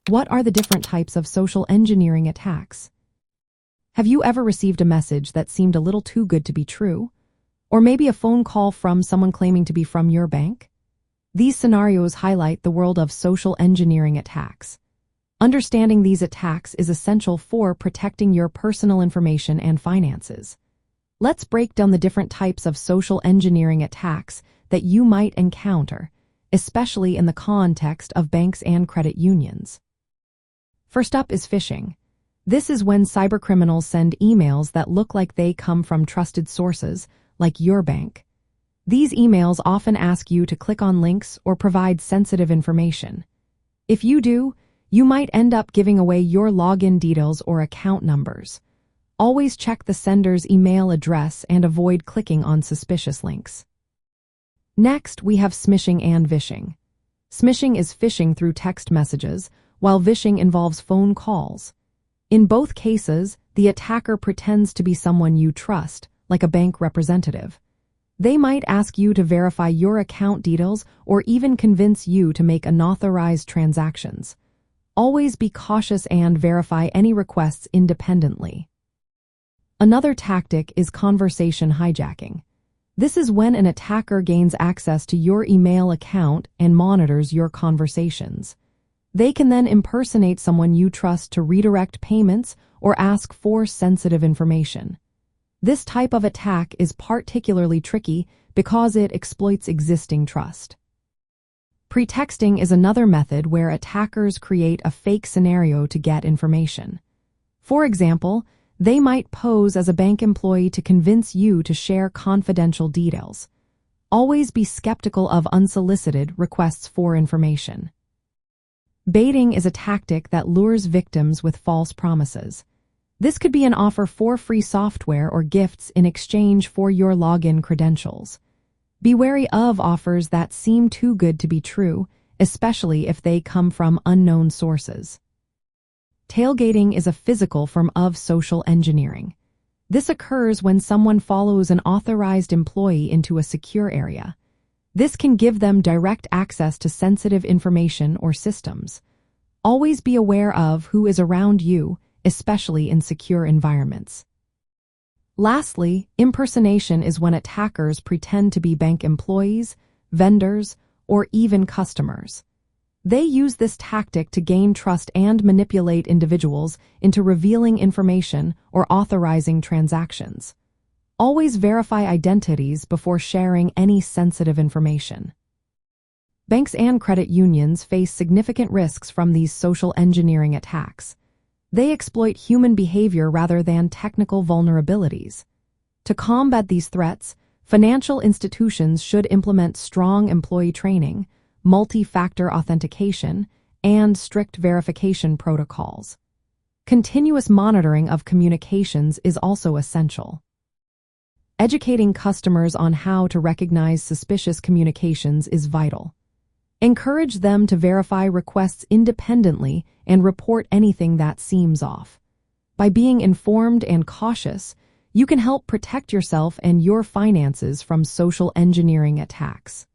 What are the different types of social engineering attacks? Have you ever received a message that seemed a little too good to be true? Or maybe a phone call from someone claiming to be from your bank? These scenarios highlight the world of social engineering attacks. Understanding these attacks is essential for protecting your personal information and finances. Let's break down the different types of social engineering attacks that you might encounter, especially in the context of banks and credit unions. First up is phishing. This is when cybercriminals send emails that look like they come from trusted sources, like your bank. These emails often ask you to click on links or provide sensitive information. If you do, you might end up giving away your login details or account numbers. Always check the sender's email address and avoid clicking on suspicious links. Next, we have smishing and vishing. Smishing is phishing through text messages, while vishing involves phone calls. In both cases, the attacker pretends to be someone you trust, like a bank representative. They might ask you to verify your account details or even convince you to make unauthorized transactions. Always be cautious and verify any requests independently. Another tactic is conversation hijacking. This is when an attacker gains access to your email account and monitors your conversations. They can then impersonate someone you trust to redirect payments or ask for sensitive information. This type of attack is particularly tricky because it exploits existing trust. Pretexting is another method where attackers create a fake scenario to get information. For example, they might pose as a bank employee to convince you to share confidential details. Always be skeptical of unsolicited requests for information. Baiting is a tactic that lures victims with false promises. This could be an offer for free software or gifts in exchange for your login credentials. Be wary of offers that seem too good to be true, especially if they come from unknown sources. Tailgating is a physical form of social engineering. This occurs when someone follows an authorized employee into a secure area. This can give them direct access to sensitive information or systems. Always be aware of who is around you, especially in secure environments. Lastly, impersonation is when attackers pretend to be bank employees, vendors, or even customers. They use this tactic to gain trust and manipulate individuals into revealing information or authorizing transactions. Always verify identities before sharing any sensitive information. Banks and credit unions face significant risks from these social engineering attacks. They exploit human behavior rather than technical vulnerabilities. To combat these threats, financial institutions should implement strong employee training, multi-factor authentication, and strict verification protocols. Continuous monitoring of communications is also essential. Educating customers on how to recognize suspicious communications is vital. Encourage them to verify requests independently and report anything that seems off. By being informed and cautious, you can help protect yourself and your finances from social engineering attacks.